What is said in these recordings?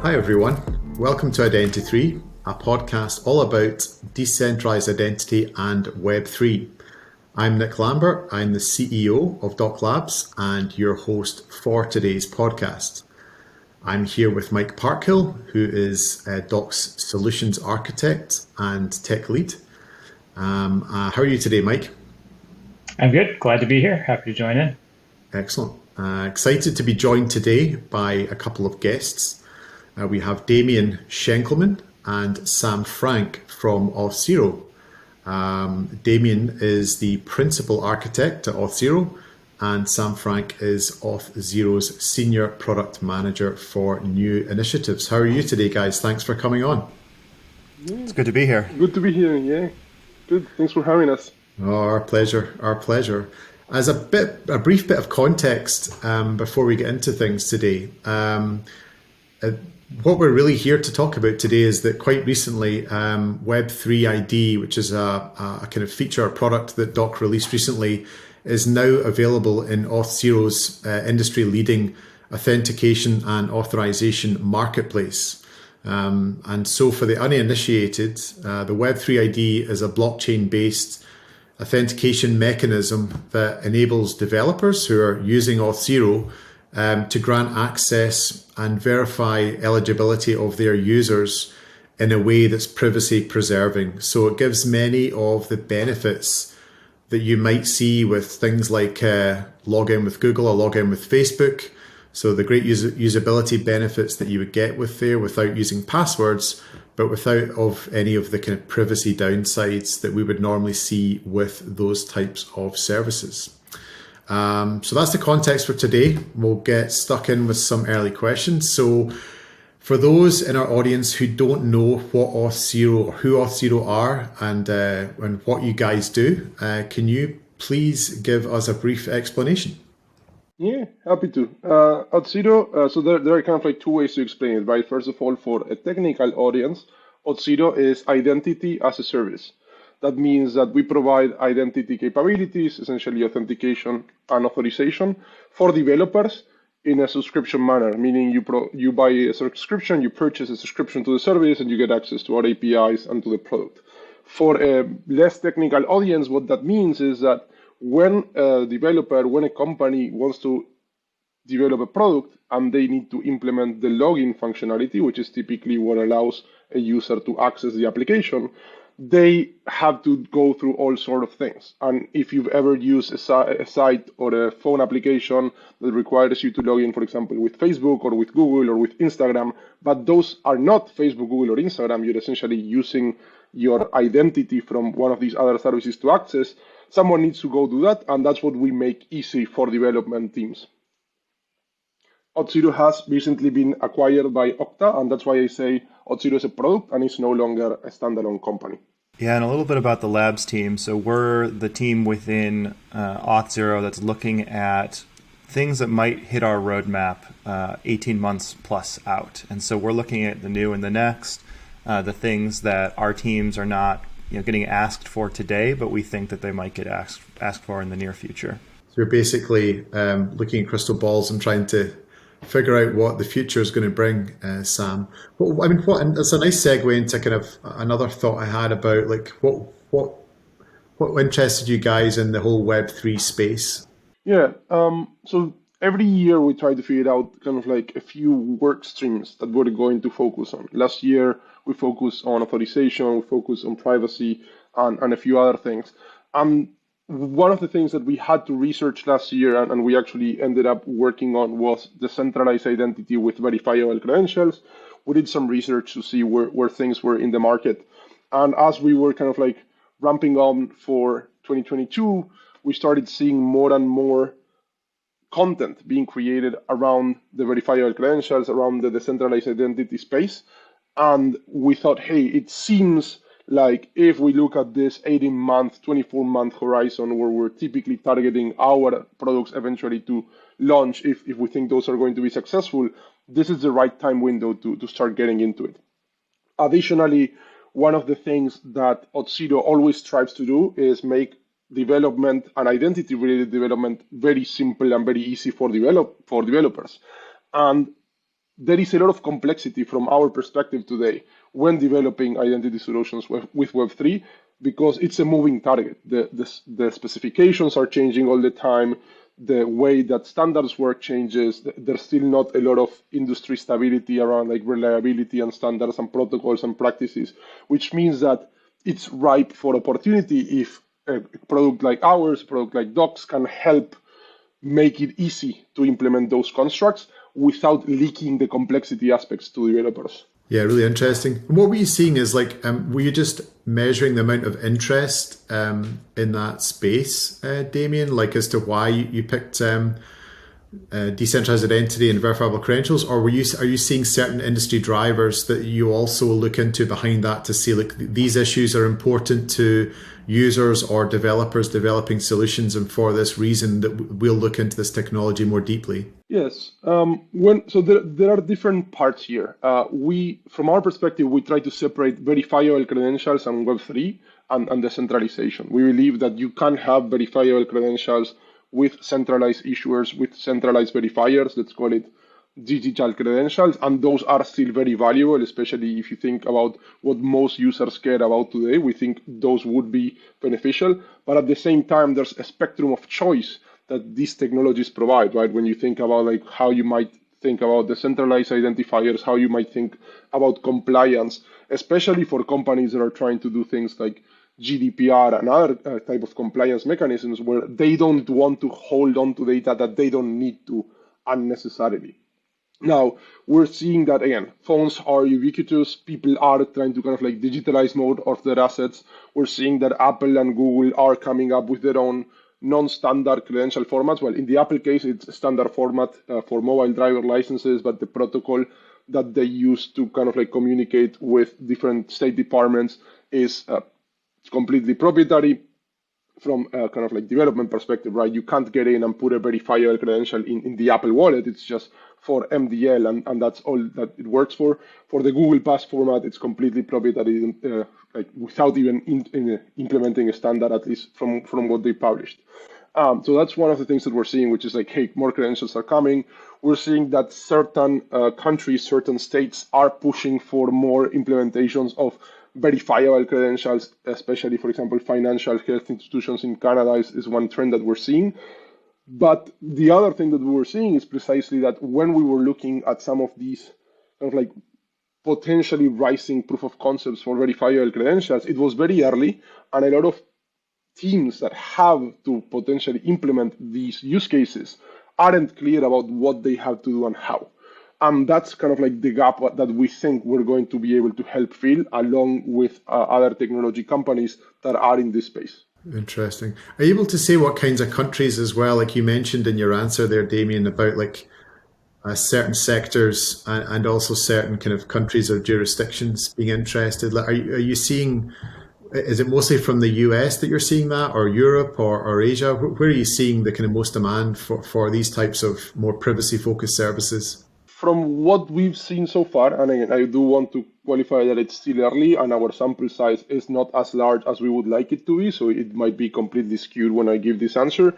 Hi everyone, welcome to Identity 3, a podcast all about decentralized identity and Web3. I'm Nick Lambert, I'm the CEO of Doc Labs and your host for today's podcast. I'm here with Mike Parkhill, who is Doc's Solutions Architect and Tech Lead. How are you today, Mike? I'm good, glad to be here, happy to join in. Excellent. Excited to be joined today by a couple of guests. We have Damian Schenkelman and Sam Frank from Auth0. Damian is the principal architect at Auth0, and Sam Frank is Auth0's senior product manager for new initiatives. How are you today, guys? Thanks for coming on. It's good to be here. Good to be here, yeah. Good, thanks for having us. Oh, our pleasure, our pleasure. As a brief bit of context before we get into things today, what we're really here to talk about today is that quite recently, Web3 ID, which is a kind of feature or product that Doc released recently, is now available in Auth0's industry-leading authentication and authorization marketplace. And so for the uninitiated, the Web3 ID is a blockchain-based authentication mechanism that enables developers who are using Auth0 to grant access and verify eligibility of their users in a way that's privacy preserving. So it gives many of the benefits that you might see with things like login with Google or login with Facebook. So the great usability benefits that you would get with there without using passwords, but without of any of the kind of privacy downsides that we would normally see with those types of services. So that's the context for today. We'll get stuck in with some early questions. So for those in our audience who don't know what Auth0 or who Auth0 are and what you guys do, can you please give us a brief explanation? Yeah, happy to. Auth0, so there are kind of like two ways to explain it, right? First of all, for a technical audience, Auth0 is identity as a service. That means that we provide identity capabilities, essentially authentication and authorization, for developers in a subscription manner, meaning you buy a subscription, you purchase a subscription to the service, and you get access to our APIs and to the product. For a less technical audience, what that means is that when a company wants to develop a product and they need to implement the login functionality, which is typically what allows a user to access the application, they have to go through all sort of things. And if you've ever used a site or a phone application that requires you to log in, for example, with Facebook or with Google or with Instagram, but those are not Facebook, Google, or Instagram, you're essentially using your identity from one of these other services to access, someone needs to go do that, and that's what we make easy for development teams. Auth0 has recently been acquired by Okta, and that's why I say Auth0 is a product and it's no longer a standalone company. Yeah, and a little bit about the labs team. So we're the team within Auth0 that's looking at things that might hit our roadmap 18 months plus out. And so we're looking at the new and the next, the things that our teams are not getting asked for today, but we think that they might get asked for in the near future. So you're basically looking at crystal balls and trying to figure out what the future is going to bring, Sam. Well, I mean, and it's a nice segue into kind of another thought I had about like what interested you guys in the whole Web3 space. Yeah. So every year we try to figure out kind of like a few work streams that we're going to focus on. Last year we focused on authorization, we focused on privacy, and a few other things. One of the things that we had to research last year and we actually ended up working on was decentralized identity with verifiable credentials. We did some research to see where things were in the market. And as we were kind of like ramping on for 2022, we started seeing more and more content being created around the verifiable credentials, around the decentralized identity space. And we thought, hey, it seems like if we look at this 18-month, 24-month horizon where we're typically targeting our products eventually to launch, if we think those are going to be successful, this is the right time window to start getting into it. Additionally, one of the things that Auth0 always strives to do is make development and identity-related development very simple and very easy for developers. And there is a lot of complexity from our perspective today when developing identity solutions with Web3, because it's a moving target. The specifications are changing all the time. The way that standards work changes. There's still not a lot of industry stability around like reliability and standards and protocols and practices, which means that it's ripe for opportunity if a product like ours, a product like Docs, can help make it easy to implement those constructs without leaking the complexity aspects to developers. Yeah, really interesting. And what were you seeing is like, were you just measuring the amount of interest in that space, Damian, like as to why you picked Decentralized Identity and Verifiable Credentials, or are you seeing certain industry drivers that you also look into behind that to see like these issues are important to users or developers developing solutions, and for this reason that we'll look into this technology more deeply? Yes. There are different parts here. From our perspective, we try to separate verifiable credentials and Web3 and decentralization. We believe that you can have verifiable credentials with centralized issuers, with centralized verifiers, let's call it digital credentials, and those are still very valuable, especially if you think about what most users care about today. We think those would be beneficial, but at the same time, there's a spectrum of choice that these technologies provide, right? When you think about like how you might think about decentralized identifiers, how you might think about compliance, especially for companies that are trying to do things like GDPR and other type of compliance mechanisms where they don't want to hold on to data that they don't need to unnecessarily. Now, we're seeing that, again, phones are ubiquitous. People are trying to kind of like digitalize more of their assets. We're seeing that Apple and Google are coming up with their own non-standard credential formats. Well, in the Apple case, it's a standard format for mobile driver licenses, but the protocol that they use to kind of like communicate with different state departments is completely proprietary from a kind of like development perspective, right? You can't get in and put a verifiable credential in the Apple wallet. It's just for MDL, and that's all that it works for. For the Google Pass format, it's completely proprietary, like without even implementing a standard, at least from what they published. So that's one of the things that we're seeing, which is like, hey, more credentials are coming. We're seeing that certain countries, certain states are pushing for more implementations of verifiable credentials, especially, for example, financial health institutions in Canada is one trend that we're seeing. But the other thing that we were seeing is precisely that when we were looking at some of these kind of like potentially rising proof of concepts for verifiable credentials, it was very early, and a lot of teams that have to potentially implement these use cases aren't clear about what they have to do and how. And that's kind of like the gap that we think we're going to be able to help fill, along with other technology companies that are in this space. Interesting. Are you able to say what kinds of countries as well? Like you mentioned in your answer there, Damian, about like certain sectors and also certain kind of countries or jurisdictions being interested. Like, are you seeing? Is it mostly from the US that you're seeing that, or Europe, or Asia? Where are you seeing the kind of most demand for these types of more privacy-focused services? From what we've seen so far, and again, I do want to qualify that it's still early and our sample size is not as large as we would like it to be, so it might be completely skewed when I give this answer.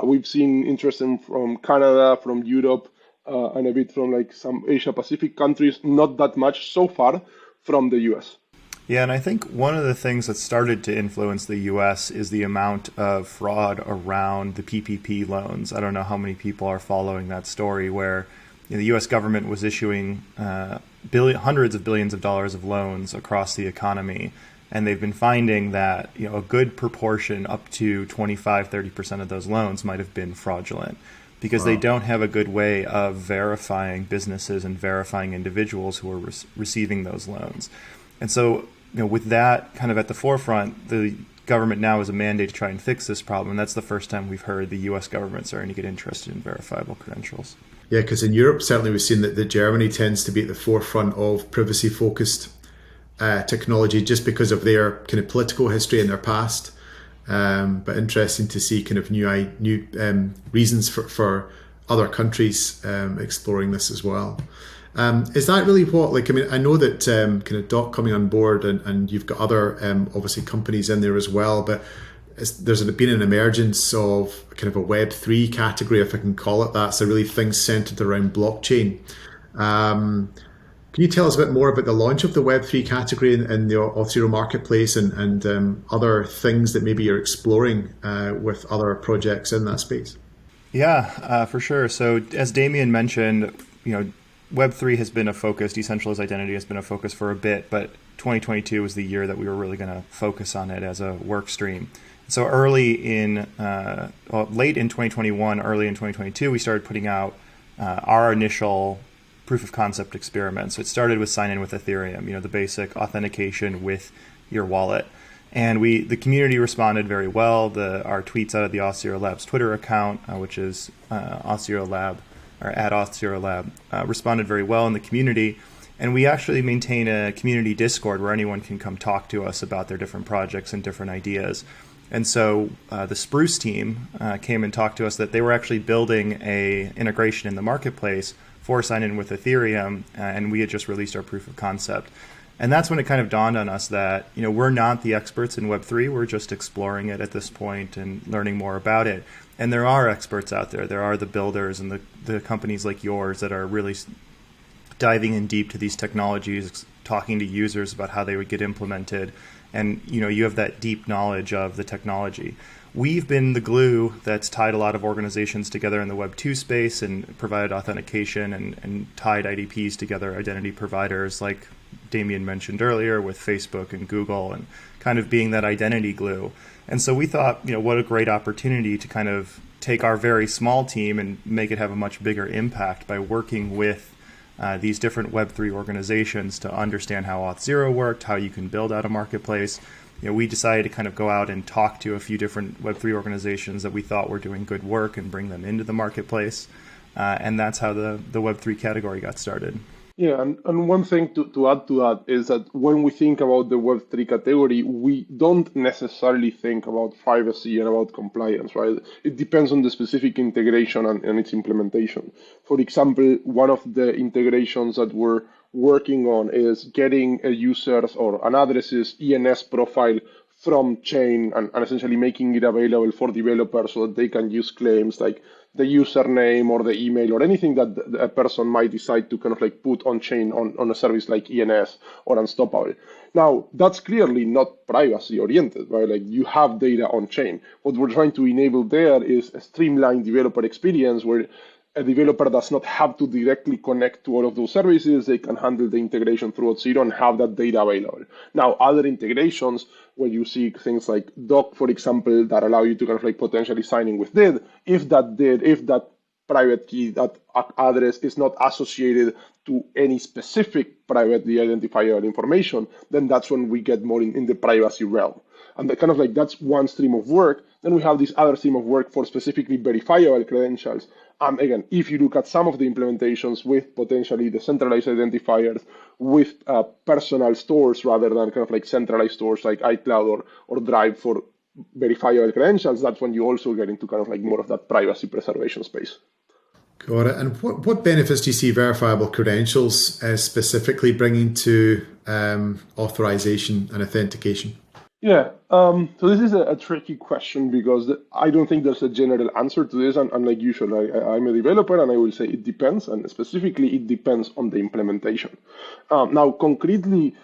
We've seen interest from Canada, from Europe, and a bit from like some Asia Pacific countries, not that much so far from the US. Yeah, and I think one of the things that started to influence the US is the amount of fraud around the PPP loans. I don't know how many people are following that story where the U.S. government was issuing hundreds of billions of dollars of loans across the economy, and they've been finding that a good proportion, up to 25-30% of those loans, might have been fraudulent because they don't have a good way of verifying businesses and verifying individuals who are receiving those loans. And so, with that kind of at the forefront, the government now has a mandate to try and fix this problem. And that's the first time we've heard the U.S. government starting to get interested in verifiable credentials. Yeah, because in Europe, certainly we've seen that Germany tends to be at the forefront of privacy-focused technology just because of their kind of political history in their past. But interesting to see kind of new reasons for other countries exploring this as well. Is that really what, like, I mean, I know that kind of Doc coming on board and you've got other obviously companies in there as well, but there's been an emergence of kind of a Web3 category, if I can call it that. So really things centered around blockchain. Can you tell us a bit more about the launch of the Web3 category in the Auth0 marketplace and other things that maybe you're exploring with other projects in that space? Yeah, for sure. So as Damian mentioned, Web3 has been a focus, decentralized identity has been a focus for a bit, but 2022 was the year that we were really going to focus on it as a work stream. So late in 2021, early in 2022, we started putting out our initial proof of concept experiments. So it started with sign in with Ethereum, the basic authentication with your wallet. And the community responded very well. Our tweets out of the Auth0 Labs Twitter account, which is Auth0 Lab, or at Auth0 Lab, responded very well in the community. And we actually maintain a community Discord where anyone can come talk to us about their different projects and different ideas. And so the Spruce team came and talked to us that they were actually building a integration in the marketplace for sign-in with Ethereum, and we had just released our proof of concept. And that's when it kind of dawned on us that we're not the experts in Web3. We're just exploring it at this point and learning more about it. And there are experts out there. There are the builders and the companies like yours that are really diving in deep to these technologies, talking to users about how they would get implemented. And you have that deep knowledge of the technology. We've been the glue that's tied a lot of organizations together in the Web2 space and provided authentication and tied IDPs together, identity providers like Damian mentioned earlier with Facebook and Google, and kind of being that identity glue. And so we thought, what a great opportunity to kind of take our very small team and make it have a much bigger impact by working with these different Web3 organizations to understand how Auth0 worked, how you can build out a marketplace. We decided to kind of go out and talk to a few different Web3 organizations that we thought were doing good work and bring them into the marketplace. And that's how the Web3 category got started. Yeah, and one thing to add to that is that when we think about the Web3 category, we don't necessarily think about privacy and about compliance, right? It depends on the specific integration and its implementation. For example, one of the integrations that we're working on is getting a user's or an address's ENS profile from chain and essentially making it available for developers so that they can use claims like the username or the email or anything that a person might decide to kind of like put on chain on a service like ENS or Unstoppable. Now, that's clearly not privacy oriented, right? Like you have data on chain. What we're trying to enable there is a streamlined developer experience where a developer does not have to directly connect to all of those services. They can handle the integration through Auth0 and have that data available. Now, other integrations where you see things like Doc, for example, that allow you to kind of like potentially sign in with DID, if that private key, that address is not associated to any specific privately identifiable information, then that's when we get more in the privacy realm. And kind of like that's one stream of work. Then we have this other stream of work for specifically verifiable credentials. Again, if you look at some of the implementations with potentially the centralized identifiers, with personal stores rather than kind of like centralized stores like iCloud or Drive for verifiable credentials, that's when you also get into kind of like more of that privacy preservation space. Got it. And what benefits do you see verifiable credentials specifically bringing to authorization and authentication? Yeah, so this is a tricky question because I don't think there's a general answer to this. And like usual, I'm a developer and I will say it depends. And specifically, it depends on the implementation. Now, concretely,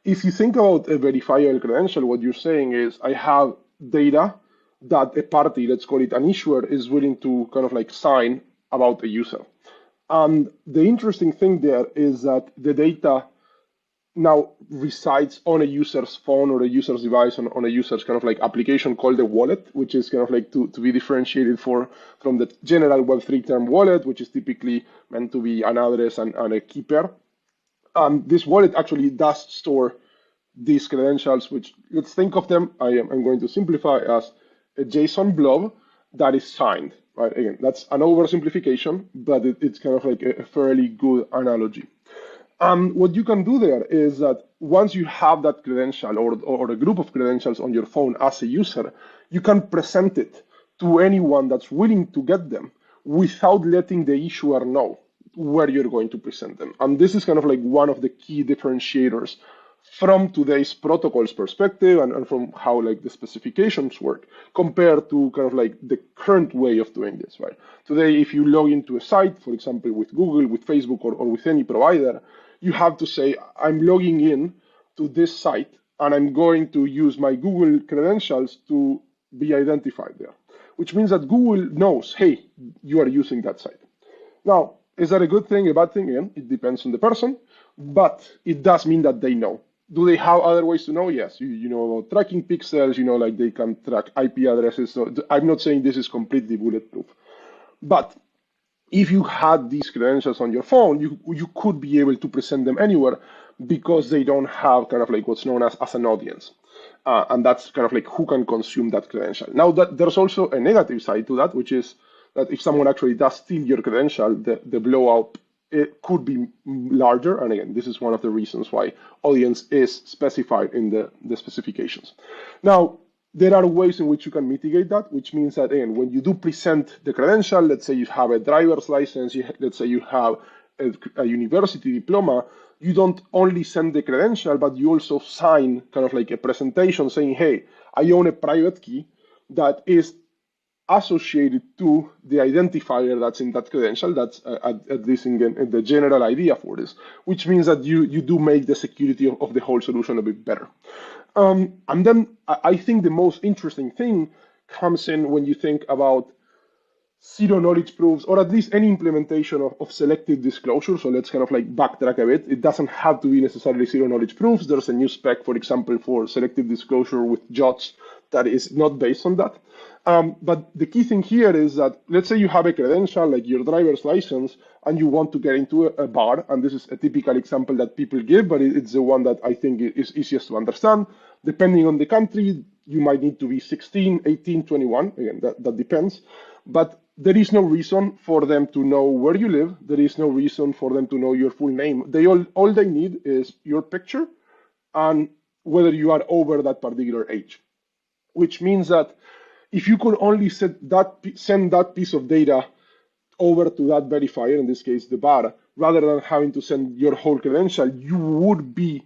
if you think about a verifiable credential, what you're saying is I have data that a party, let's call it an issuer, is willing to kind of like sign about a user. And the interesting thing there is that the data now resides on a user's phone or a user's device on a user's kind of like application called a wallet, which is kind of like to be differentiated from the general Web3 term wallet, which is typically meant to be an address and a key pair. This wallet actually does store these credentials, which let's think of them, I'm going to simplify as a JSON blob that is signed, right? Again, that's an oversimplification, but it's kind of like a fairly good analogy. What you can do there is that once you have that credential or a group of credentials on your phone as a user, you can present it to anyone that's willing to get them without letting the issuer know where you're going to present them. And this is kind of like one of the key differentiators from today's protocols perspective and from how like the specifications work compared to kind of like the current way of doing this, right? Today, if you log into a site, for example, with Google, with Facebook, or with any provider, you have to say, I'm logging in to this site and I'm going to use my Google credentials to be identified there, which means that Google knows, hey, you are using that site. Now, is that a good thing, a bad thing? Again, it depends on the person, but it does mean that they know. Do they have other ways to know? Yes, you know about tracking pixels, like they can track IP addresses. So I'm not saying this is completely bulletproof, but if you had these credentials on your phone, you could be able to present them anywhere because they don't have kind of like what's known as an audience. And that's kind of like who can consume that credential. Now, there's also a negative side to that, which is that if someone actually does steal your credential, the blowout, it could be larger. And again, this is one of the reasons why audience is specified in the specifications. Now, there are ways in which you can mitigate that, which means that, again, when you do present the credential, let's say you have a driver's license, let's say you have a university diploma, you don't only send the credential, but you also sign kind of like a presentation saying, hey, I own a private key that is associated to the identifier that's in that credential. That's at least in the general idea for this, which means that you do make the security of the whole solution a bit better. And then I think the most interesting thing comes in when you think about zero knowledge proofs, or at least any implementation of selective disclosure. So let's kind of like backtrack a bit. It doesn't have to be necessarily zero knowledge proofs. There's a new spec, for example, for selective disclosure with JOTS that is not based on that. But the key thing here is that, let's say you have a credential like your driver's license and you want to get into a bar, and this is a typical example that people give, but it's the one that I think is easiest to understand. Depending on the country, you might need to be 16, 18, 21. Again, that depends. But there is no reason for them to know where you live. There is no reason for them to know your full name. All they need is your picture and whether you are over that particular age, which means that if you could only send that piece of data over to that verifier, in this case the bar, rather than having to send your whole credential, you would be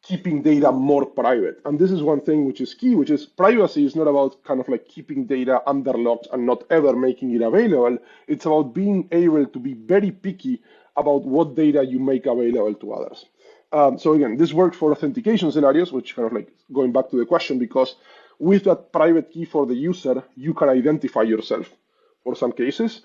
keeping data more private. And this is one thing which is key, which is privacy is not about kind of like keeping data under lock and not ever making it available. It's about being able to be very picky about what data you make available to others. So again, this works for authentication scenarios, which kind of like going back to the question, because with that private key for the user, you can identify yourself for some cases.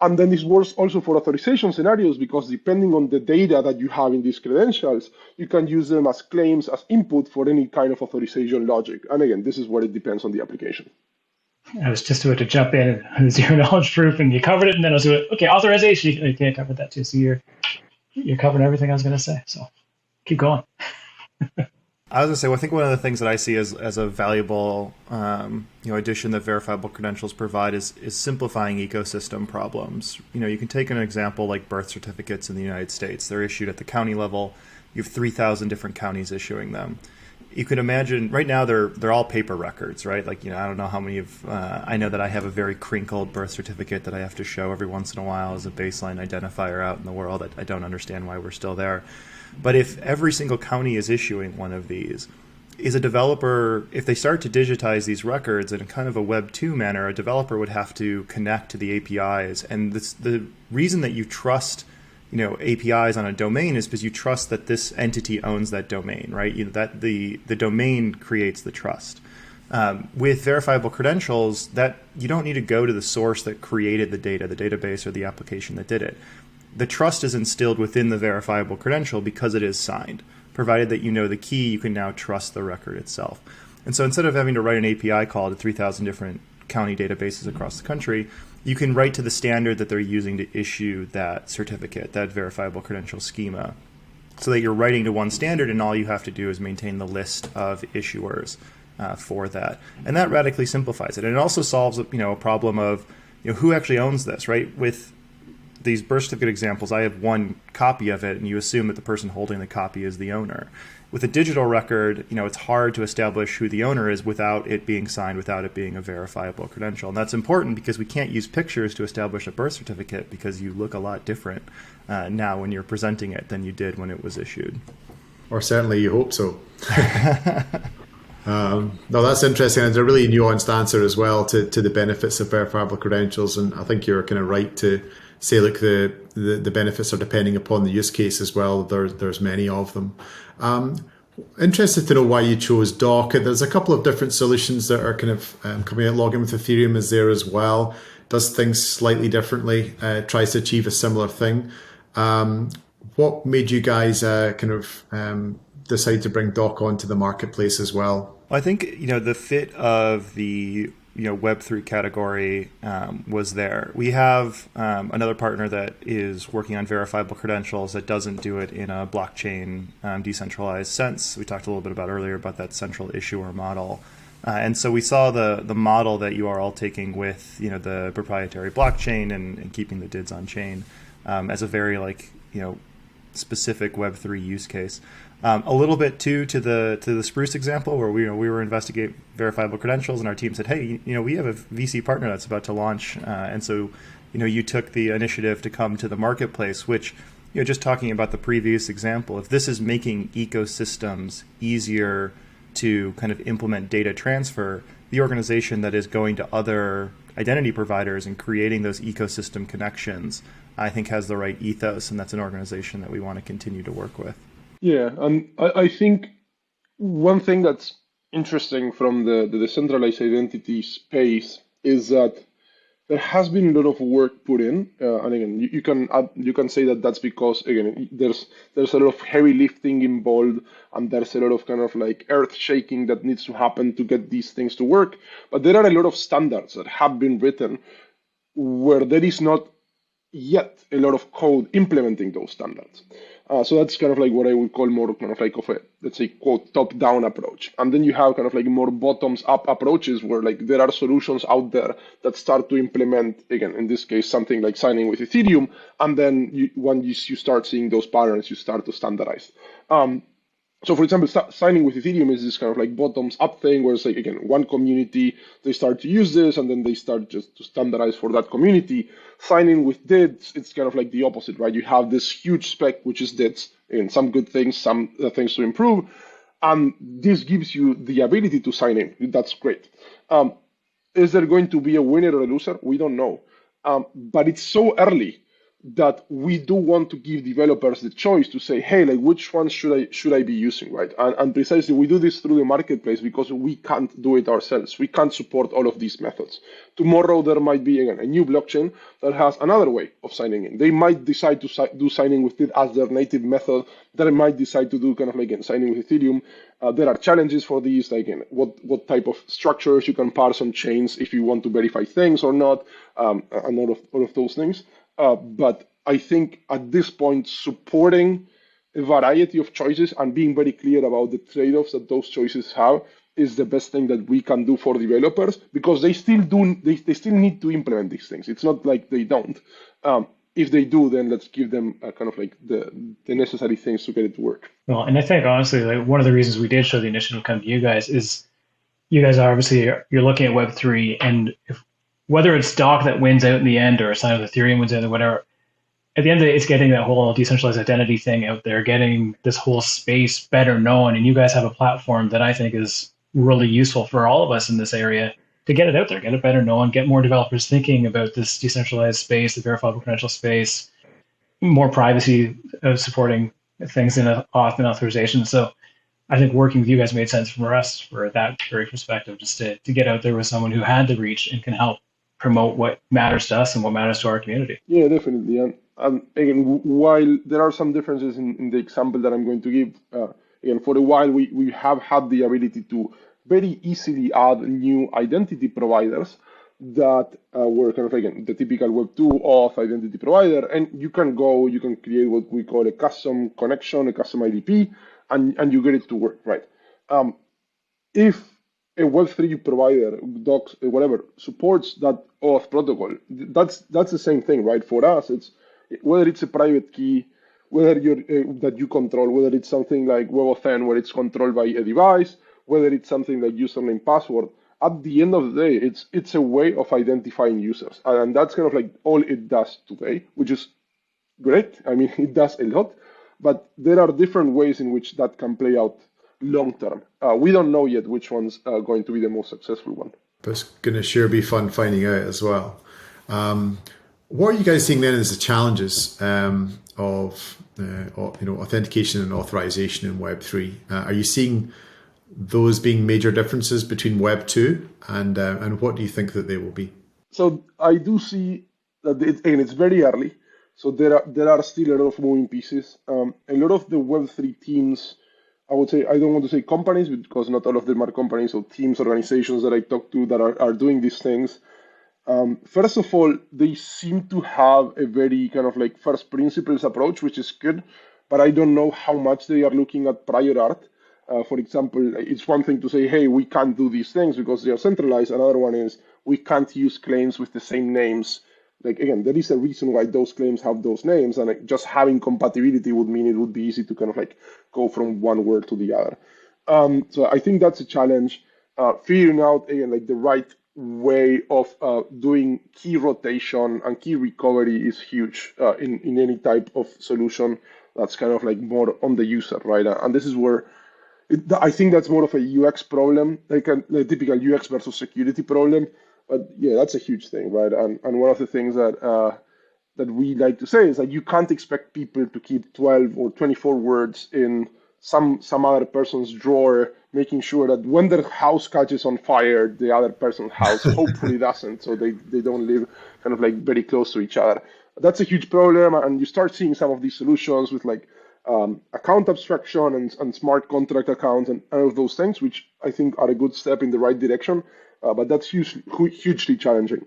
And then this works also for authorization scenarios, because depending on the data that you have in these credentials, you can use them as claims, as input for any kind of authorization logic. And again, this is where it depends on the application. I was just about to jump in and zero knowledge proof, and you covered it, and then I was like, okay, authorization, you can't cover that too. So you're covering everything I was going to say. So keep going. I was going to say, well, I think one of the things that I see as a valuable addition that verifiable credentials provide is simplifying ecosystem problems. You can take an example like birth certificates in the United States. They're issued at the county level. You have 3,000 different counties issuing them. You can imagine right now they're all paper records, right? Like, I don't know how many of, I know that I have a very crinkled birth certificate that I have to show every once in a while as a baseline identifier out in the world. I don't understand why we're still there. But if every single county is issuing one of these, is a developer, if they start to digitize these records in a kind of a Web 2 manner, a developer would have to connect to the APIs. And the reason that you trust APIs on a domain is because you trust that this entity owns that domain, right? That the domain creates the trust. With verifiable credentials, that you don't need to go to the source that created the data, the database or the application that did it. The trust is instilled within the verifiable credential because it is signed. Provided that you know the key, you can now trust the record itself. And so instead of having to write an API call to 3,000 different county databases across the country, you can write to the standard that they're using to issue that certificate, that verifiable credential schema, so that you're writing to one standard and all you have to do is maintain the list of issuers for that. And that radically simplifies it. And it also solves a problem of who actually owns this, right? With these birth certificate examples, I have one copy of it, and you assume that the person holding the copy is the owner. With a digital record, it's hard to establish who the owner is without it being signed, without it being a verifiable credential. And that's important because we can't use pictures to establish a birth certificate because you look a lot different now when you're presenting it than you did when it was issued. Or certainly you hope so. No, that's interesting. And it's a really nuanced answer as well to the benefits of verifiable credentials. And I think you're kind of right to say, look, the benefits are depending upon the use case as well. There's many of them. Interested to know why you chose Doc. There's a couple of different solutions that are kind of coming out. Login with Ethereum is there as well. Does things slightly differently, tries to achieve a similar thing. What made you guys decide to bring Doc onto the marketplace as well? Well, I think the fit of the Web3 category was there. We have another partner that is working on verifiable credentials that doesn't do it in a blockchain decentralized sense. We talked a little bit about earlier about that central issuer model. And so we saw the model that you are all taking with the proprietary blockchain and keeping the DIDs on chain as a very specific Web3 use case. A little bit too to the Spruce example where we were investigating verifiable credentials and our team said, hey, we have a VC partner that's about to launch, and so you took the initiative to come to the marketplace. Which just talking about the previous example, if this is making ecosystems easier to kind of implement data transfer, the organization that is going to other identity providers and creating those ecosystem connections, I think has the right ethos, and that's an organization that we want to continue to work with. Yeah, and I think one thing that's interesting from the decentralized identity space is that there has been a lot of work put in, and again, you can say that that's because again there's a lot of heavy lifting involved, and there's a lot of kind of like earth shaking that needs to happen to get these things to work. But there are a lot of standards that have been written where there is not yet a lot of code implementing those standards. So that's kind of like what I would call more kind of like of a, let's say, quote, top-down approach. And then you have kind of like more bottoms-up approaches where like there are solutions out there that start to implement, again, in this case, something like signing with Ethereum. And then when you start seeing those patterns, you start to standardize. So for example, signing with Ethereum is this kind of like bottoms up thing where it's like, again, one community, they start to use this and then they start just to standardize for that community. Signing with DIDs, it's kind of like the opposite, right? You have this huge spec, which is DIDs, and some good things, some things to improve. And this gives you the ability to sign in. That's great. Is there going to be a winner or a loser? We don't know. But it's so early that we do want to give developers the choice to say, hey, like which one should I be using, right? And precisely we do this through the marketplace because we can't do it ourselves. We can't support all of these methods. Tomorrow there might be again a new blockchain that has another way of signing in. They might decide to do signing with it as their native method. They might decide to do kind of like signing with Ethereum. There are challenges for these, like what type of structures you can parse on chains if you want to verify things or not, and all of those things. But I think at this point, supporting a variety of choices and being very clear about the trade-offs that those choices have is the best thing that we can do for developers because they still need to implement these things. It's not like they don't. If they do, then let's give them kind of like the necessary things to get it to work. Well, and I think honestly, like one of the reasons we did show the initiative come to you guys is you guys are obviously you're looking at Web3, and whether it's Doc that wins out in the end or sign with Ethereum wins out or whatever, at the end of the day, it's getting that whole decentralized identity thing out there, getting this whole space better known. And you guys have a platform that I think is really useful for all of us in this area to get it out there, get it better known, get more developers thinking about this decentralized space, the verifiable credential space, more privacy supporting things in auth and authorization. So I think working with you guys made sense for us for that very perspective, just to get out there with someone who had the reach and can help promote what matters to us and what matters to our community. Yeah, definitely. And again, while there are some differences in the example that I'm going to give, again, for a while we have had the ability to very easily add new identity providers that were kind of, again, the typical Web2 auth identity provider. And you can create what we call a custom connection, a custom IDP, and you get it to work, right? If a Web3 provider, Docs, whatever, supports that auth protocol, that's the same thing, right? For us, it's whether it's a private key, whether that you control, whether it's something like WebAuthn, where it's controlled by a device, whether it's something like username, password. At the end of the day, it's a way of identifying users, and that's kind of like all it does today, which is great. I mean, it does a lot. But there are different ways in which that can play out long term. We don't know yet which one's going to be the most successful one. But it's going to sure be fun finding out as well. What are you guys seeing then as the challenges of authentication and authorization in Web3? Are you seeing those being major differences between Web2 and what do you think that they will be? So I do see that it's very early. So there are still a lot of moving pieces. A lot of the Web3 teams, I would say, I don't want to say companies because not all of them are companies, or teams, organizations that I talk to that are doing these things. First of all, they seem to have a very kind of like first principles approach, which is good, but I don't know how much they are looking at prior art. For example, it's one thing to say, hey, we can't do these things because they are centralized. Another one is we can't use claims with the same names. Like, again, there is a reason why those claims have those names, and just having compatibility would mean it would be easy to kind of like go from one word to the other. So I think that's a challenge. Figuring out, again, like the right way of doing key rotation and key recovery is huge in any type of solution that's kind of like more on the user, right? And this is where I think that's more of a UX problem, like a typical UX versus security problem. But yeah, that's a huge thing, right? And one of the things that we like to say is that you can't expect people to keep 12 or 24 words in some other person's drawer, making sure that when their house catches on fire, the other person's house hopefully doesn't, so they don't live kind of like very close to each other. That's a huge problem, and you start seeing some of these solutions with like account abstraction and smart contract accounts and all of those things, which I think are a good step in the right direction. But that's hugely challenging.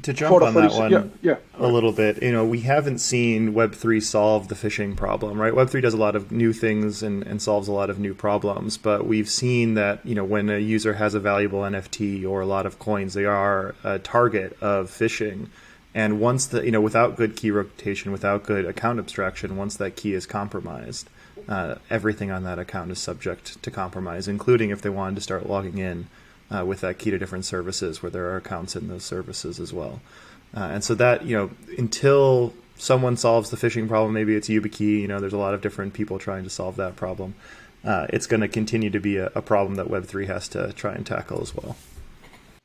To jump on that one a little bit, we haven't seen Web3 solve the phishing problem, right? Web3 does a lot of new things and solves a lot of new problems, but we've seen that, when a user has a valuable NFT or a lot of coins, they are a target of phishing. And once without good key rotation, without good account abstraction, once that key is compromised, everything on that account is subject to compromise, including if they wanted to start logging in with that key to different services where there are accounts in those services as well. And so that, until someone solves the phishing problem, maybe it's YubiKey, there's a lot of different people trying to solve that problem. It's going to continue to be a problem that Web3 has to try and tackle as well.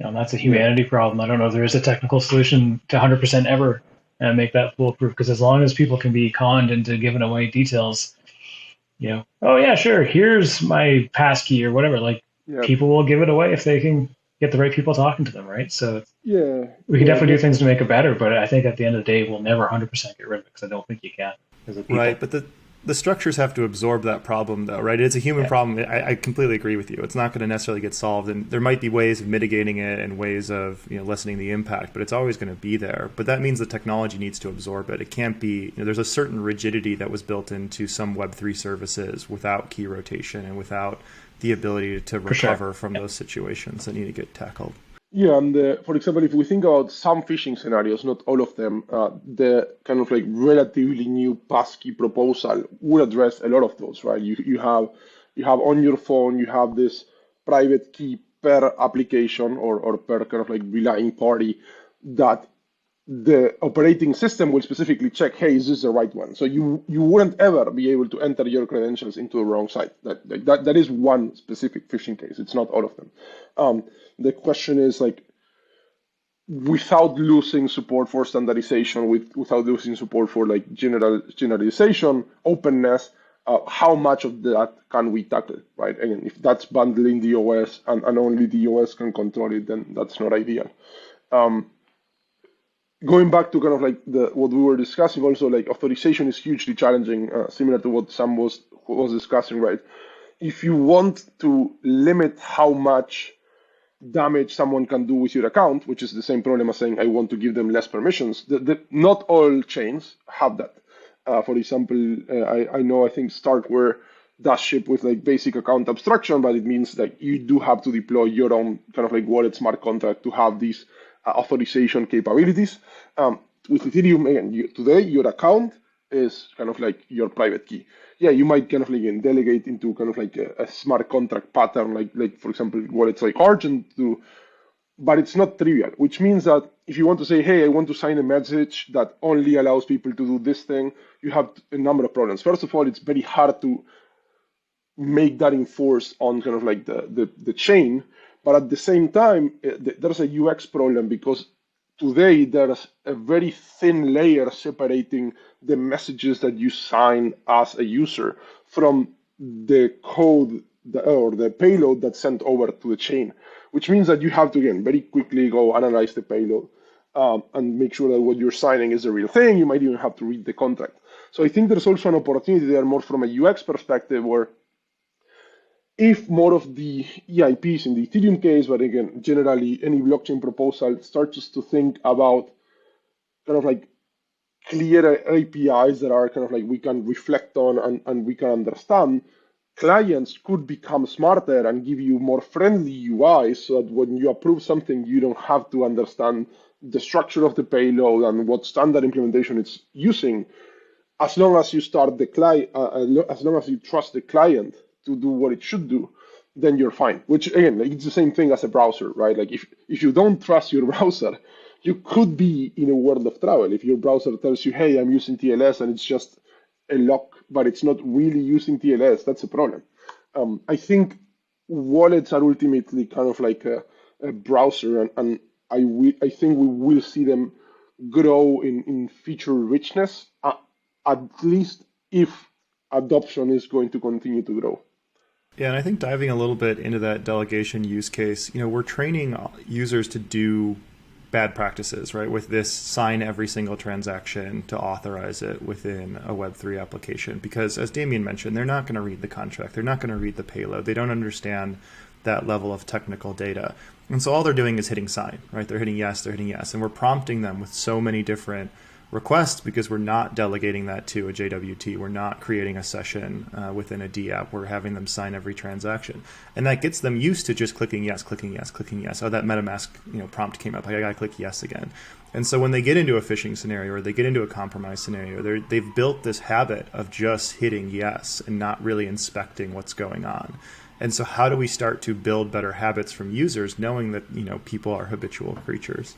That's a humanity problem. I don't know if there is a technical solution to 100% ever make that foolproof, because as long as people can be conned into giving away details, oh yeah, sure, here's my passkey or whatever, people will give it away if they can get the right people talking to them, right? So we can definitely do things to make it better, but I think at the end of the day, we'll never 100% get rid of it, because I don't think you can. Right, but the structures have to absorb that problem, though, right? It's a human problem. I completely agree with you. It's not going to necessarily get solved, and there might be ways of mitigating it and ways of lessening the impact, but it's always going to be there. But that means the technology needs to absorb it. It can't be, there's a certain rigidity that was built into some Web3 services without key rotation and without the ability to recover from those situations that need to get tackled. Yeah, and for example, if we think about some phishing scenarios, not all of them, the kind of like relatively new passkey proposal would address a lot of those, right? You have on your phone, you have this private key per application or per kind of like relying party that the operating system will specifically check, hey, is this the right one? So you wouldn't ever be able to enter your credentials into the wrong site. That is one specific phishing case. It's not all of them. The question is without losing support for standardization, without losing support for generalization, openness, how much of that can we tackle, right? Again, if that's bundling the OS and only the OS can control it, then that's not ideal. Going back to kind of what we were discussing, also authorization is hugely challenging, similar to what Sam was discussing, right? If you want to limit how much damage someone can do with your account, which is the same problem as saying I want to give them less permissions, not all chains have that. For example, I think Starkware does ship with basic account abstraction, but it means that you do have to deploy your own kind of wallet smart contract to have these authorization capabilities. With Ethereum, again, today your account is kind of like your private key. Yeah, you might kind of delegate into kind of a smart contract pattern, like for example, wallets like Argent to but it's not trivial, which means that if you want to say, hey, I want to sign a message that only allows people to do this thing, you have a number of problems. First of all, it's very hard to make that enforce on kind of like the chain. But at the same time, there's a UX problem because today there's a very thin layer separating the messages that you sign as a user from the code or the payload that's sent over to the chain, which means that you have to, again, very quickly go analyze the payload and make sure that what you're signing is the real thing. You might even have to read the contract. So I think there's also an opportunity there more from a UX perspective where if more of the EIPs in the Ethereum case, but again, generally any blockchain proposal starts to think about kind of like clear APIs that are kind of like we can reflect on and we can understand, clients could become smarter and give you more friendly UIs so that when you approve something, you don't have to understand the structure of the payload and what standard implementation it's using. As long as you start the client, as long as you trust the client to do what it should do, then you're fine. Which again, like, it's the same thing as a browser, right? Like if you don't trust your browser, you could be in a world of trouble. If your browser tells you, hey, I'm using TLS and it's just a lock, but it's not really using TLS, that's a problem. I think wallets are ultimately kind of like a browser, and I think we will see them grow in feature richness, at least if adoption is going to continue to grow. Yeah, and I think diving a little bit into that delegation use case, we're training users to do bad practices, right? With this sign every single transaction to authorize it within a Web3 application. Because as Damian mentioned, they're not going to read the contract. They're not going to read the payload. They don't understand that level of technical data. And so all they're doing is hitting sign, right? They're hitting yes, and we're prompting them with so many different requests because we're not delegating that to a JWT. We're not creating a session within a D app. We're having them sign every transaction. And that gets them used to just clicking yes, clicking yes, clicking yes. Oh, that MetaMask prompt came up. I got to click yes again. And so when they get into a phishing scenario or they get into a compromise scenario, they've built this habit of just hitting yes and not really inspecting what's going on. And so how do we start to build better habits from users knowing that people are habitual creatures?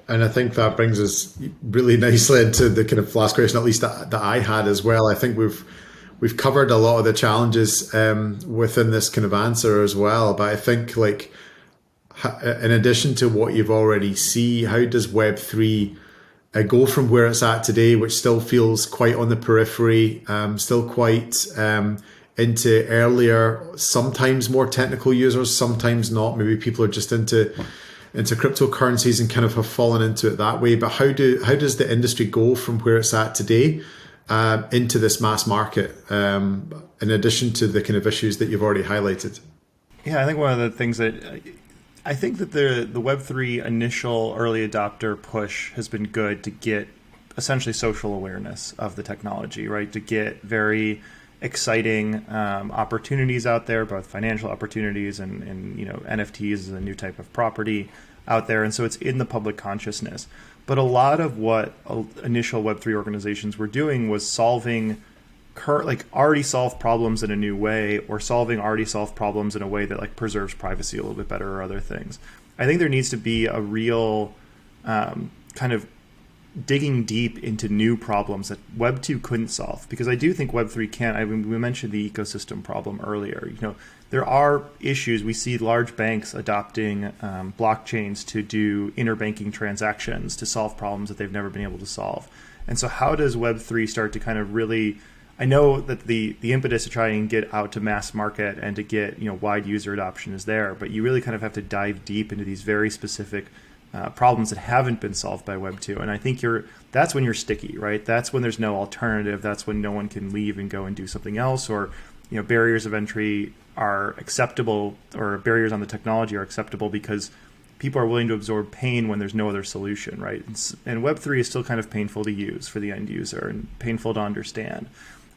And I think that brings us really nicely into the kind of last question, at least that I had as well. I think we've covered a lot of the challenges within this kind of answer as well. But I think, like, in addition to what you've already see, how does Web3 go from where it's at today, which still feels quite on the periphery, still quite into earlier, sometimes more technical users, sometimes not. Maybe people are just into cryptocurrencies and kind of have fallen into it that way. But how does the industry go from where it's at today into this mass market, in addition to the kind of issues that you've already highlighted? Yeah, I think one of the things that I think that the Web3 initial early adopter push has been good to get essentially social awareness of the technology, right? To get very exciting opportunities out there, both financial opportunities and NFTs is a new type of property out there. And so it's in the public consciousness. But a lot of what initial Web3 organizations were doing was solving already solved problems in a new way, or solving already solved problems in a way that preserves privacy a little bit better, or other things. I think there needs to be a real kind of digging deep into new problems that Web 2 couldn't solve, because I do think Web 3 can. We mentioned the ecosystem problem earlier. There are issues. We see large banks adopting blockchains to do interbanking transactions to solve problems that they've never been able to solve. And so how does Web 3 start to kind of really, I know that the impetus to try and get out to mass market and to get wide user adoption is there, but you really kind of have to dive deep into these very specific problems that haven't been solved by Web 2. And I think that's when you're sticky, right? That's when there's no alternative. That's when no one can leave and go and do something else, or barriers of entry are acceptable, or barriers on the technology are acceptable because people are willing to absorb pain when there's no other solution, right? And Web 3 is still kind of painful to use for the end user and painful to understand.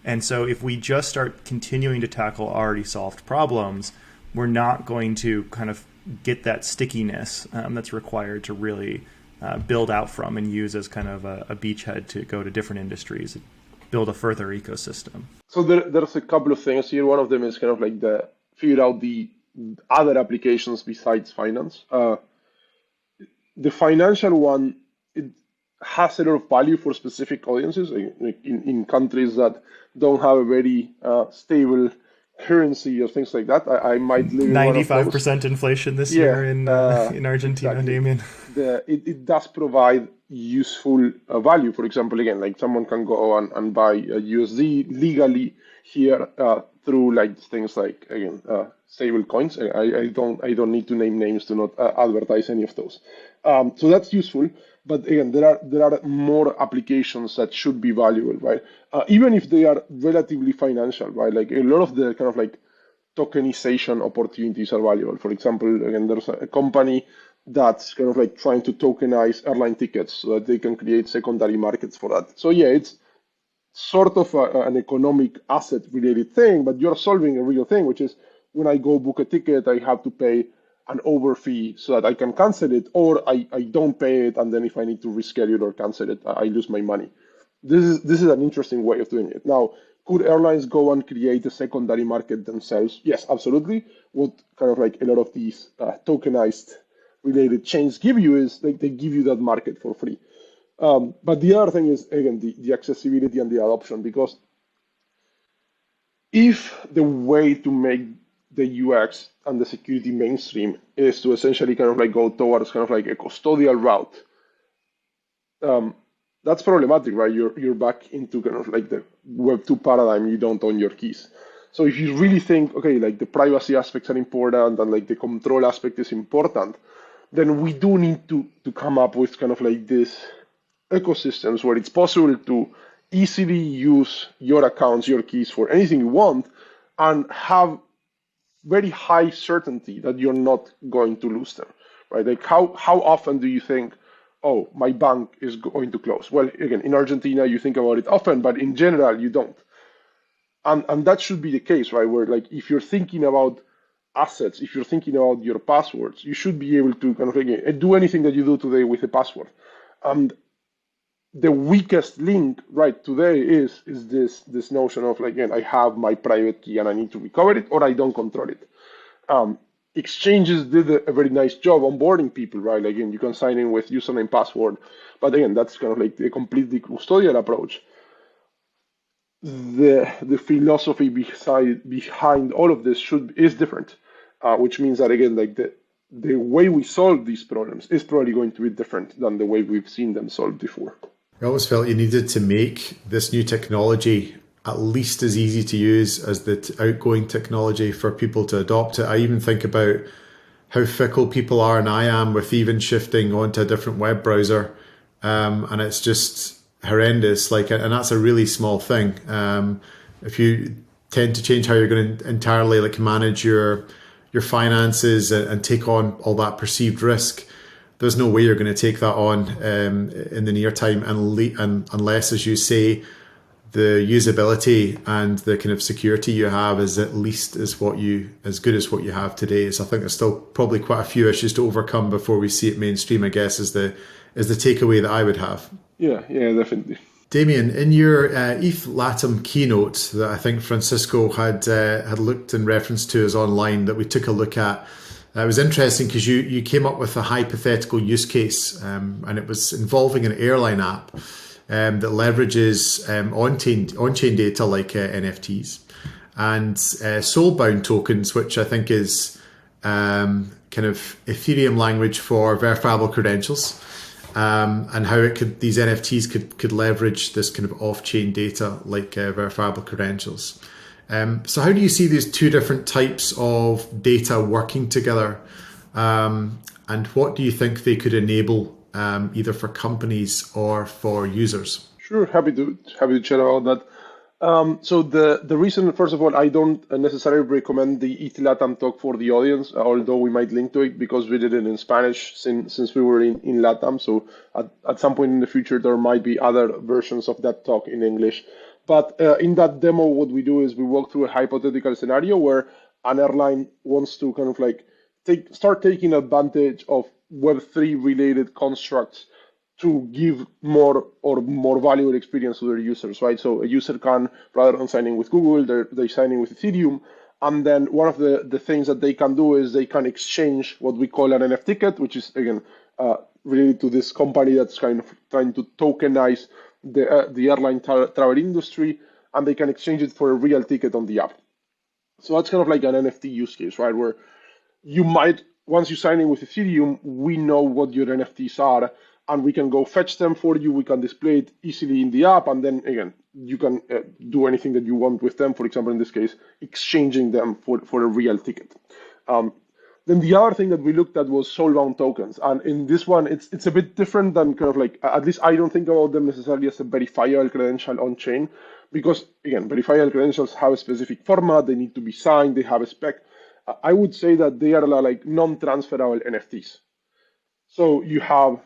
And so if we just start continuing to tackle already solved problems, we're not going to kind of get that stickiness that's required to really build out from and use as kind of a beachhead to go to different industries, build a further ecosystem. So there's a couple of things here. One of them is kind of like figure out the other applications besides finance. The financial one, it has a lot of value for specific audiences in countries that don't have a very stable currency or things like that. I might live in one of those. 95% inflation this Yeah, year in Argentina, exactly. Damian. It does provide useful value. For example, again, like someone can go and buy a USD legally here through like things like again stable coins. I don't need to name names to not advertise any of those. So that's useful. But again, there are more applications that should be valuable, right? Even if they are relatively financial, right? Like a lot of the kind of like tokenization opportunities are valuable. For example, again, there's a company that's kind of like trying to tokenize airline tickets so that they can create secondary markets for that. So yeah, it's sort of an economic asset related thing, but you're solving a real thing, which is when I go book a ticket, I have to pay an over fee so that I can cancel it, or I don't pay it, and then if I need to reschedule or cancel it, I lose my money. This is an interesting way of doing it. Now, could airlines go and create a secondary market themselves? Yes, absolutely. What kind of like a lot of these tokenized related chains give you is they give you that market for free. But the other thing is, again, the accessibility and the adoption, because if the way to make the UX and the security mainstream is to essentially kind of like go towards kind of like a custodial route, um, that's problematic, right? You're back into kind of like the Web2 paradigm. You don't own your keys. So if you really think, okay, like the privacy aspects are important and like the control aspect is important, then we do need to come up with kind of like this ecosystems where it's possible to easily use your accounts, your keys for anything you want, and have very high certainty that you're not going to lose them, right? Like how often do you think, oh, my bank is going to close? Well, again, in Argentina, you think about it often, but in general, you don't. And that should be the case, right? Where like if you're thinking about assets, if you're thinking about your passwords, you should be able to kind of again, do anything that you do today with a password. And the weakest link right today is this notion of like again, I have my private key and I need to recover it or I don't control it. Um, Exchanges did a very nice job onboarding people, right? Like, again, you can sign in with username, password, but again, that's kind of like a completely custodial approach. The philosophy behind all of this is different, which means that again, like the way we solve these problems is probably going to be different than the way we've seen them solved before. I always felt you needed to make this new technology at least as easy to use as the outgoing technology for people to adopt it. I even think about how fickle people are, and I am, with even shifting onto a different web browser, and it's just horrendous. Like, and that's a really small thing. If you tend to change how you're going to entirely like manage your finances and take on all that perceived risk, there's no way you're going to take that on in the near time, and unless, as you say, the usability and the kind of security you have is at least as good as what you have today. So I think there's still probably quite a few issues to overcome before we see it mainstream, I guess, is the takeaway that I would have. Yeah, definitely. Damian, in your ETHLatam keynote that I think Francisco had looked in reference to us online, that we took a look at, it was interesting because you came up with a hypothetical use case, and it was involving an airline app that leverages on-chain data like NFTs and soulbound tokens, which I think is kind of Ethereum language for verifiable credentials, and how these NFTs could leverage this kind of off-chain data like verifiable credentials. So how do you see these two different types of data working together, and what do you think they could enable, either for companies or for users? Sure, happy to chat about that. So the reason, first of all, I don't necessarily recommend the ETHLatam talk for the audience, although we might link to it because we did it in Spanish since we were in LATAM. So at some point in the future, there might be other versions of that talk in English. But in that demo, what we do is we walk through a hypothetical scenario where an airline wants to kind of like start taking advantage of Web3 related constructs to give more valuable experience to their users, right? So a user can, rather than signing with Google, they're signing with Ethereum. And then one of the things that they can do is they can exchange what we call an NF ticket, which is, again, related to this company that's kind of trying to tokenize the airline travel industry, and they can exchange it for a real ticket on the app. So that's kind of like an NFT use case, right? Where you might, once you sign in with Ethereum, we know what your NFTs are, and we can go fetch them for you. We can display it easily in the app, and then again, you can do anything that you want with them. For example, in this case, exchanging them for a real ticket. Then the other thing that we looked at was soulbound tokens, and in this one, it's a bit different than kind of like, at least I don't think about them necessarily as a verifiable credential on chain, because again, verifiable credentials have a specific format. They need to be signed. They have a spec. I would say that they are like non-transferable NFTs. So you have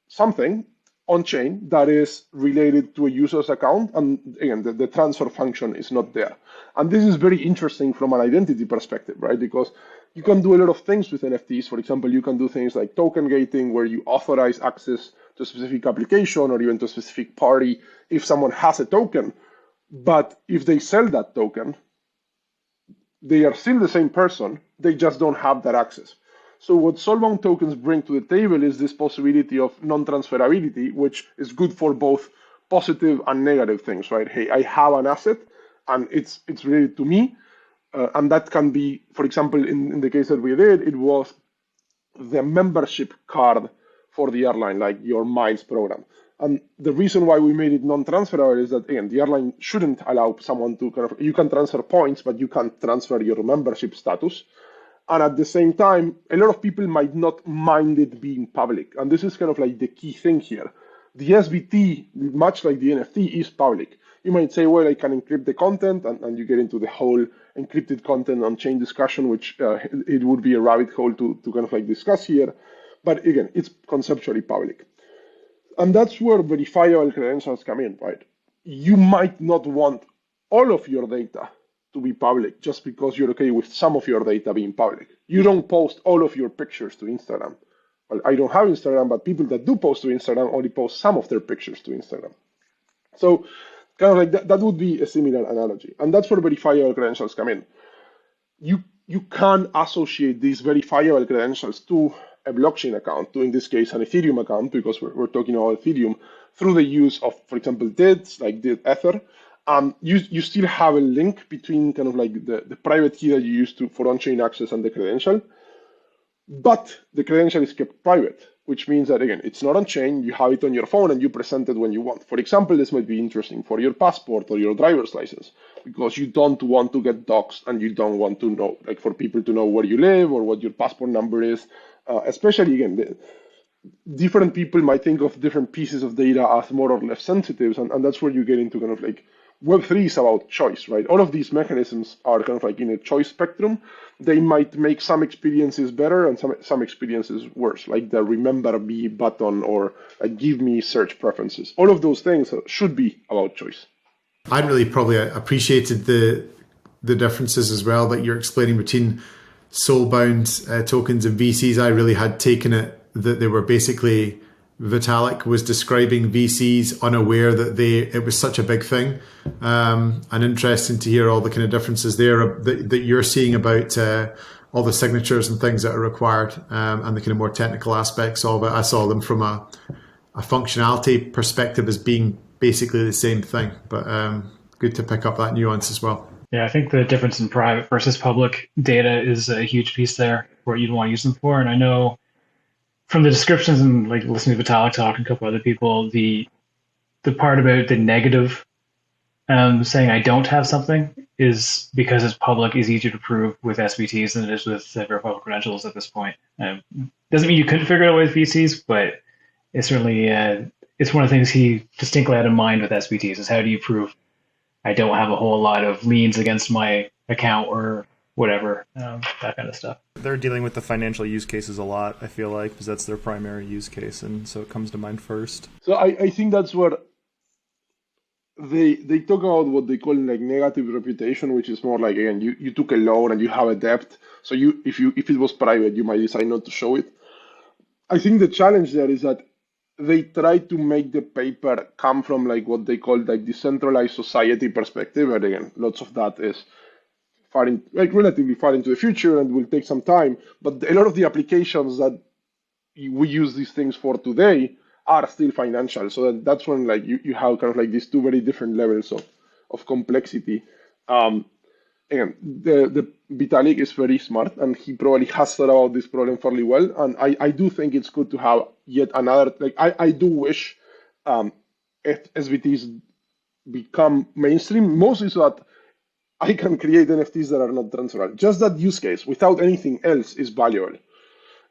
something on chain that is related to a user's account, and again, the transfer function is not there. And this is very interesting from an identity perspective, right? Because you can do a lot of things with NFTs. For example, you can do things like token gating, where you authorize access to a specific application or even to a specific party if someone has a token. But if they sell that token, they are still the same person, they just don't have that access. So what soulbound tokens bring to the table is this possibility of non-transferability, which is good for both positive and negative things, right? Hey, I have an asset and it's related to me. And that can be, for example, in the case that we did, it was the membership card for the airline, like your Miles program. And the reason why we made it non-transferable is that, again, the airline shouldn't allow someone to kind of, you can transfer points, but you can't transfer your membership status. And at the same time, a lot of people might not mind it being public. And this is kind of like the key thing here. The SBT, much like the NFT, is public. You might say, well, I can encrypt the content, and you get into the whole encrypted content on chain discussion, which it would be a rabbit hole to kind of like discuss here. But again, it's conceptually public. And that's where verifiable credentials come in, right? You might not want all of your data to be public just because you're okay with some of your data being public. You don't post all of your pictures to Instagram. Well, I don't have Instagram, but people that do post to Instagram only post some of their pictures to Instagram. So kind of like that would be a similar analogy. And that's where verifiable credentials come in. You can associate these verifiable credentials to a blockchain account, to in this case an Ethereum account, because we're talking about Ethereum, through the use of, for example, DIDs, like DID Ether. You still have a link between kind of like the private key that you use for on-chain access and the credential, but the credential is kept private, which means that, again, it's not on-chain, you have it on your phone and you present it when you want. For example, this might be interesting for your passport or your driver's license, because you don't want to get doxxed and you don't want to know, like for people to know where you live or what your passport number is, especially, again, different people might think of different pieces of data as more or less sensitive, and that's where you get into kind of like Web3 is about choice, right? All of these mechanisms are kind of like in a choice spectrum. They might make some experiences better and some experiences worse, like the remember me button or like give me search preferences. All of those things should be about choice. I really probably appreciated the differences as well that you're explaining between soulbound tokens and VCs. I really had taken it that they were basically, Vitalik was describing VCs unaware that it was such a big thing. And interesting to hear all the kind of differences there that you're seeing about all the signatures and things that are required, and the kind of more technical aspects of it. I saw them from a functionality perspective as being basically the same thing, but good to pick up that nuance as well. Yeah, I think the difference in private versus public data is a huge piece there, what you'd want to use them for. And I know from the descriptions and like listening to Vitalik talk and a couple other people, the part about the negative saying I don't have something is because it's public is easier to prove with SBTs than it is with verifiable credentials at this point. Doesn't mean you couldn't figure it out with VCs, but it's certainly it's one of the things he distinctly had in mind with SBTs is how do you prove I don't have a whole lot of liens against my account or whatever, that kind of stuff. They're dealing with the financial use cases a lot, I feel like, because that's their primary use case, and so it comes to mind first. So I think that's where they talk about what they call like negative reputation, which is more like, again, you took a loan and you have a debt, so if it was private, you might decide not to show it. I think the challenge there is that they try to make the paper come from like what they call like decentralized society perspective, and again, lots of that is relatively far into the future and will take some time. But a lot of the applications that we use these things for today are still financial. So that's when like you have kind of like these two very different levels of complexity. Again, the Vitalik is very smart, and he probably has thought about this problem fairly well. And I do think it's good to have yet another. Like I do wish SVTs become mainstream, mostly so that I can create NFTs that are not transferable. Just that use case, without anything else, is valuable.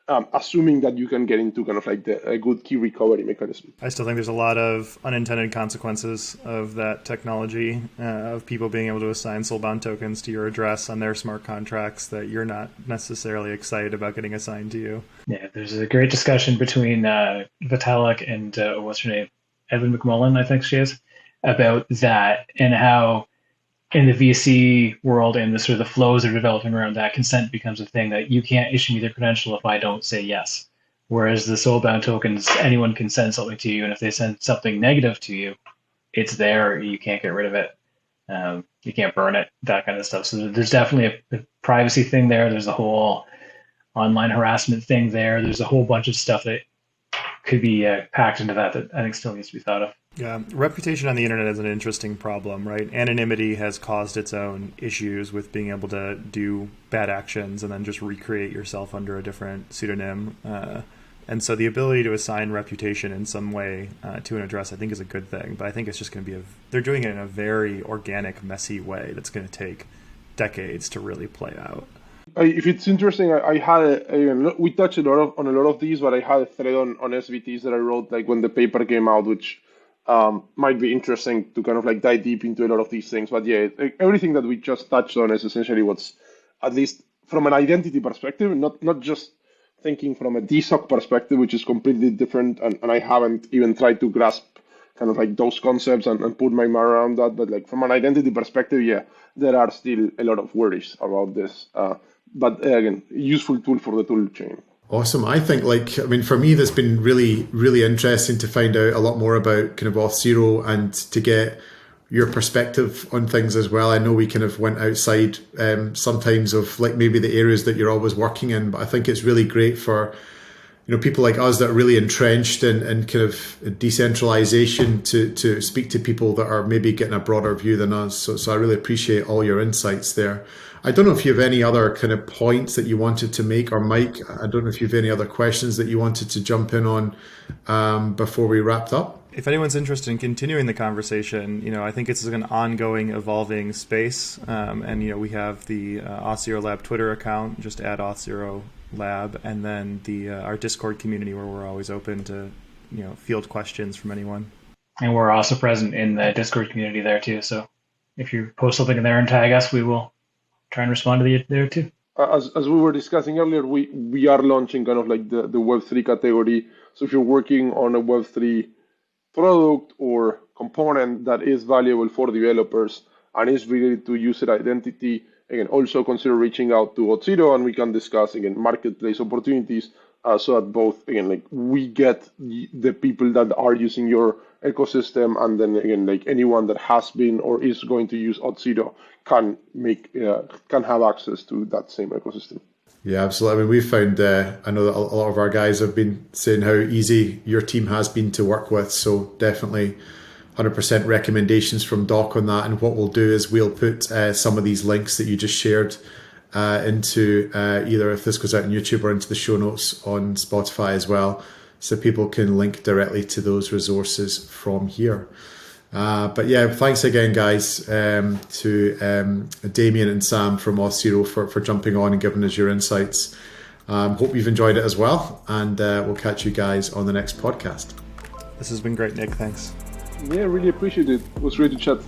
Assuming that you can get into kind of like a good key recovery mechanism. I still think there's a lot of unintended consequences of that technology, of people being able to assign soulbound tokens to your address on their smart contracts that you're not necessarily excited about getting assigned to you. Yeah, there's a great discussion between Vitalik and what's her name? Evan McMullen, I think she is, about that and how in the VC world and the sort of the flows that are developing around that, consent becomes a thing that you can't issue me the credential if I don't say yes. Whereas the soulbound tokens, anyone can send something to you, and if they send something negative to you, it's there. You can't get rid of it. You can't burn it, that kind of stuff. So there's definitely a privacy thing there. There's a whole online harassment thing there. There's a whole bunch of stuff that could be packed into that I think still needs to be thought of. Yeah, reputation on the internet is an interesting problem, right? Anonymity has caused its own issues with being able to do bad actions and then just recreate yourself under a different pseudonym. And so the ability to assign reputation in some way to an address, I think, is a good thing. But I think it's just going to be they're doing it in a very organic, messy way that's going to take decades to really play out. If it's interesting, I had we touched on a lot of these, but I had a thread on SVTs that I wrote like when the paper came out, which might be interesting to kind of like dive deep into a lot of these things. But yeah, everything that we just touched on is essentially what's, at least from an identity perspective, not just thinking from a DSOC perspective, which is completely different. And I haven't even tried to grasp kind of like those concepts and put my mind around that. But like from an identity perspective, yeah, there are still a lot of worries about this. But again, useful tool for the tool chain. Awesome. I think for me, that's been really, really interesting to find out a lot more about kind of Auth0 and to get your perspective on things as well. I know we kind of went outside sometimes of like maybe the areas that you're always working in, but I think it's really great for, people like us that are really entrenched in kind of decentralization to speak to people that are maybe getting a broader view than us. So I really appreciate all your insights there. I don't know if you have any other kind of points that you wanted to make, or Mike, I don't know if you have any other questions that you wanted to jump in on before we wrapped up. If anyone's interested in continuing the conversation, I think it's an ongoing, evolving space. And, we have the Auth0 Lab Twitter account, just add Auth0 Lab, and then our Discord community where we're always open to, field questions from anyone. And we're also present in the Discord community there too. So if you post something in there and tag us, we will try and respond to you there too. As we were discussing earlier, we are launching kind of like the Web3 category. So if you're working on a Web3 product or component that is valuable for developers and is related to user identity, again, also consider reaching out to Auth0 and we can discuss, again, marketplace opportunities so that both, again, like we get the people that are using your ecosystem, and then again, like anyone that has been or is going to use Auth0 can have access to that same ecosystem. Yeah, absolutely. I mean, we've found, I know that a lot of our guys have been saying how easy your team has been to work with. So definitely 100% recommendations from Doc on that. And what we'll do is we'll put some of these links that you just shared into either if this goes out on YouTube or into the show notes on Spotify as well, so people can link directly to those resources from here. But yeah, thanks again, guys, to Damian and Sam from Auth0 for jumping on and giving us your insights. Hope you've enjoyed it as well, and we'll catch you guys on the next podcast. This has been great, Nick. Thanks. Yeah, really appreciate it. It was great to chat.